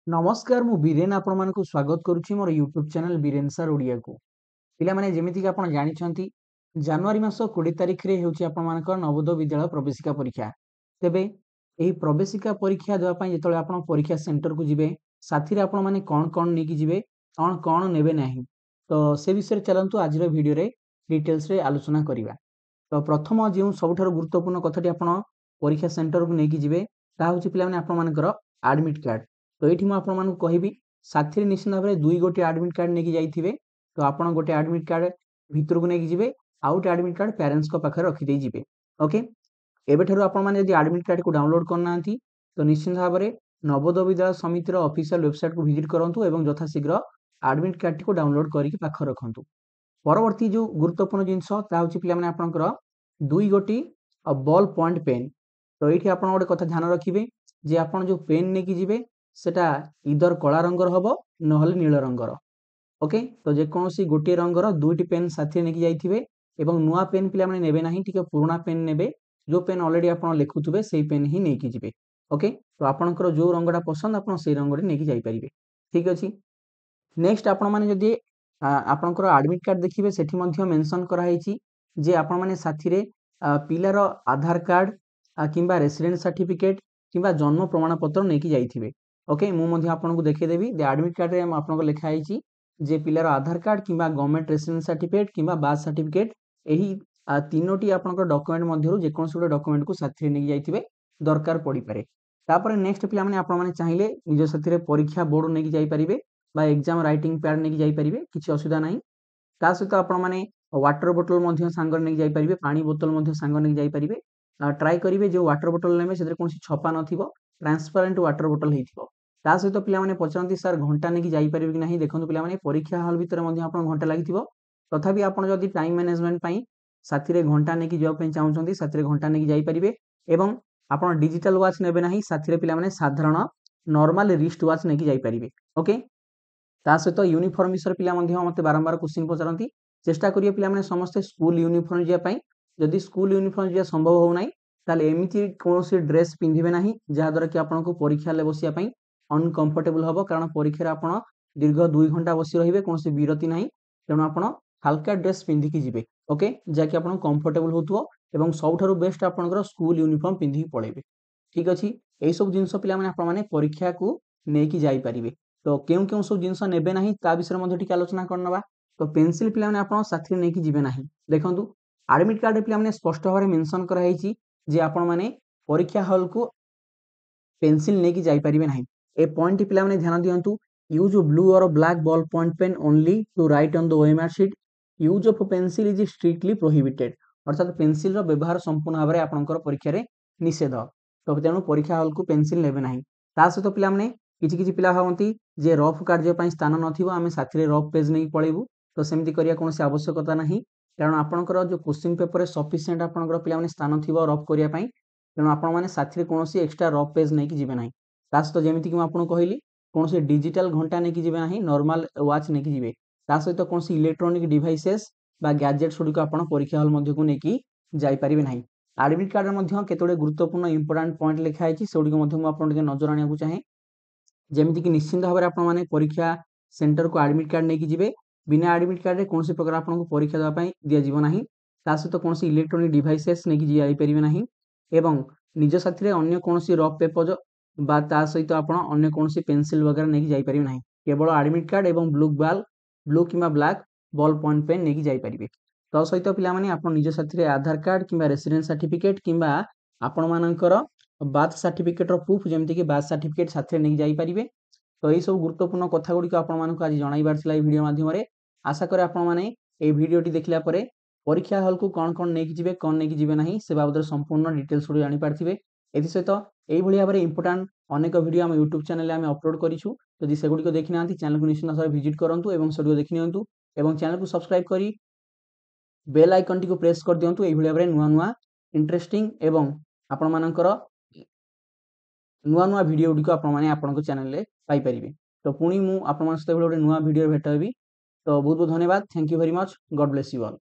नमस्कार मु बीरेन आपण मानकु स्वागत करूछि मोर YouTube channel Biren sir Odia को पिला माने जेमिति कि आपण जानिछंती जनवरी मास 20 तारिख रे हेउछि आपण मानकर नवोदय विद्यालय प्रवेशिका परीक्षा तेबे एही प्रवेशिका परीक्षा देवा पई जेतले आपण परीक्षा सेंटर को जिवे साथी रे आपण माने कोन कोन नेकी जिवे कोन कोन नेबे नाही तो से विषय चलंतु आज रो वीडियो रे डिटेल्स रे आलोचना करिवा। तो प्रथम जे सबठार गुरुत्वपूर्ण कथाटी आपण परीक्षा सेंटर को नेकी जिवे ता होछि पिला माने आपण मानकर एडमिट कार्ड। तो ये मुझे कहबी साथी निश्चित भाव में 2 गोटे एडमिट कार्ड नहीं जाइए। तो आप गोटे एडमिट कार्ड भितर को लेकिन जी आउ गोटे एडमिट कार्ड पेरेन्ट्स पाखे रखिदे जी ओके। एबेठारु आपण माने यदि एडमिट कार्ड को डाउनलोड करना तो निश्चित भाव में नवोदय विद्यालय समितिर ऑफिशियल वेबसाइट को विजिट करंतु एवं यथाशीघ्र एडमिट कार्ड को डाउनलोड करके पाख रखंतु। परवर्ती जो गुरुत्वपूर्ण जिनस ता होछि पिला माने आपनकर 2 गोटी बॉल पॉइंट पेन। तो ये आप गोटे कथा ध्यान रखिए जे आपन जो पेन लेकिन जी सेटा इधर कला रंगर हबो नहले नील रंगर ओके। तो जेकोसी गोटे रंगर दुईटी पेन साथी नेकी जाइथिबे एवं नुआ पेन पिला माने नेबे नाही टिके पुराना पेन नेबे जो पेन ऑलरेडी आपण लिखुथुबे सेही पेन ही नेकी जिबे ओके। तो आपनकर जो रंगडा पसंद आपण सेही रंगडे नेकी जाई परिबे ठीक अछि। नेक्स्ट आपण माने जदि आपनकर एडमिट कार्ड देखिबे सेठी मध्ये मेंशन करा हैछि जे आपण माने साथी रे पिलार आधार कार्ड किंबा रेसिडेंट सर्टिफिकेट किंबा जन्म प्रमाण पत्र नेकी जाइथिबे ओके। मु मध्ये आपनको देखै देबी दे एडमिट कार्ड रे आपनको लिखा हैछि जे पिलार आधार कार्ड किंबा गवर्नमेंट रेसिडेंट सर्टिफिकेट किंबा बार्थ सर्टिफिकेट एही तीनोटी आपनको डॉक्यूमेंट मध्यरु जे कोनसुडे डॉक्यूमेंट को साथी रे नेकी जाइथिबे दरकार पड़ी पारे। तापर नेक्स्ट पिला माने आपण माने चाहिले निज साथी रे परीक्षा बोर्ड नेकी जाई परिबे बा एग्जाम राइटिंग पैड नेकी जाई परिबे किछि असुविधा नाही। ता सहित आपण माने वाटर बोतल मध्ये सांग नेकी जाई परिबे पानी बोतल मध्ये सांग नेकी जाई परिबे। ट्राई करिवे जो वाटर बोतल नेबे सेते कोनसी छपा नथिबो ट्रांसपेरेंट वाटर बोतल हेथिबो। ता सहित पिला माने पचरंती सर घंटा नेकी जाई परिबे कि नाही देखंतु पिला माने परीक्षा हॉल भितर मध्ये आपण घंटा लागिथिबो तथापि आपण जदि टाइम मैनेजमेंट पई साथी रे घंटा नेकी जॉब पई चाहुचंती साथी रे घंटा नेकी जाई परिबे एवं आपण डिजिटल वॉच नेबे नाही साथी रे पिला माने साधारण नॉर्मल रिस्ट वॉच नेकी जाई परिबे ओके। ता सहित यूनिफॉर्म विषय पिला मध्ये मते बारंबार क्वेश्चन पचरंती चेष्टा करिए पिला माने समस्त स्कूल यूनिफॉर्म जिया पई जदि स्कूल यूनिफॉर्म जिया संभव हो नाही ताले एमिति कोनोसी ड्रेस पिंधिबे नाही जहा द्वारा कि आपनको परीक्षा ले बसिया पई अनकंफर्टेबल हबो कारण परीक्षा रे आपण दीर्घ 2 घंटा बसी रहिबे कोनोसी विरति नाही तेणु आपण हल्का ड्रेस पिंधि कि जिवे ओके जा कि आपण कंफर्टेबल होतुओ एवं सबठारु बेस्ट आपनकर स्कूल यूनिफॉर्म पिंधि पळेबे ठीक अछि। एई सब जिंस पिला माने आपण माने परीक्षा को नेकी जाई परिबे। तो केउ केउ सब जिंस नेबे नाही ता विषय मध्ये ठीक आलोचना करनबा। तो पेंसिल पिला माने आपण साथी नेकी जिवे नाही देखंतु एडमिट कार्ड पिला माने स्पष्ट भाବରେ मेंशन करा हैछि जे आपण माने परीक्षा हॉल को पेंसिल नेकी जाई परिबे नाही। ए पॉइंट पिला माने ध्यान दियंतु यूज ब्लू और black ball point pen only to write on the OMR sheet use of pencil is strictly prohibited अर्थात पेंसिल रो व्यवहार संपूर्ण भाव में आपनकर परीक्षा रे निषेध। तो तेणु परीक्षा हॉल को पेंसिल नेबे नाही। ता सहित पिला माने किछि किछि पिला भावंती जे रफ कार्य पई स्थान नथिबो आमे साथी रे रफ पेज नै पळेबू तो सेमति करिया कोनोसी आवश्यकता नाही कारण आपनकर जो क्वेश्चन पेपर रे सफिशिएंट आपनकर पिला माने स्थान थिबो रफ करिया पई तेणु आपण माने साथी रे कोनोसी एक्स्ट्रा रफ पेज नै कि जिवे नाही। ता सहित जेमिति कि म आपन कहली कोनोसी डिजिटल घंटा नै कि जिवे नाही नॉर्मल वॉच नै कि जिवे ता सहित कोनोसी इलेक्ट्रॉनिक डिवाइसेस बा गैजेट्स गुडी को आपण परीक्षा हॉल मध्ये को नै कि जाई परिबे नाही। एडमिट कार्ड रे मध्ये केतोडे गुरुत्वपूर्ण इंपोर्टेंट पॉइंट लिखा हैछि सेउडी को मध्ये म आपन के नजर आनिया को चाहे जेमिति कि निश्चित भाव में आपण माने परीक्षा सेंटर को एडमिट कार्ड नै कि जिवे बिना एडमिट कार्ड रे कोनोसी प्रकार आपन को परीक्षा देबा पई दिया जीव नाही। ता सहित कोनोसी इलेक्ट्रॉनिक डिवाइसेस नै कि जाई परिबे नाही एवं निज साथी रे अन्य कोनोसी रफ पेपर बा ता सहित आपण अन्य कोनोसी पेंसिल वगैरह नै कि जाई परिबे नाही केवल एडमिट कार्ड एवं ब्लू किंबा ब्लैक बॉल पॉइंट पेन नै कि जाई परिबे। तो सहित पिला माने आपण निज साथी रे आधार कार्ड किंबा रेसिडेंट सर्टिफिकेट किंबा आपण मानकर बार्थ सर्टिफिकेट रो प्रूफ जेमति कि बार्थ सर्टिफिकेट साथी रे नै जाई परिबे। तो एई सब गुरुत्वपूर्ण कथा गुडी को आपण मानक आज जणाइबार छिला ए वीडियो माध्यम रे आशा करे आपण माने ए वीडियोटी देखिला परे परीक्षा हॉल को कोन कोन नै कि जिवे कोन नै कि जिवे नाही से बाबद संपूर्ण डिटेल्स गुडी जानि पारथिबे। एथि सहित एई भलिया भाबरे इंपोर्टेंट अनेक वीडियो हम YouTube चैनल रे हम अपलोड करिछु जदि से गुडी को देखि नांती चैनल को निश्चित भाबरे विजिट करंतु एवं से वीडियो देखि नियंतु एवं चैनल को सब्सक्राइब करी बेल आइकन टी को प्रेस कर दियंतु एई भलिया भाबरे नुवा नुवा इंटरेस्टिंग एवं आपण मानकर नुआ नुआ वीडियो गुडी को आपण माने आपण को चैनल रे पाई परिबे। तो पुणी मु आपण मान सहित गोटे नुआ वीडियो भेट हेबी। तो बहुत बहुत धन्यवाद thank you very much God bless you all.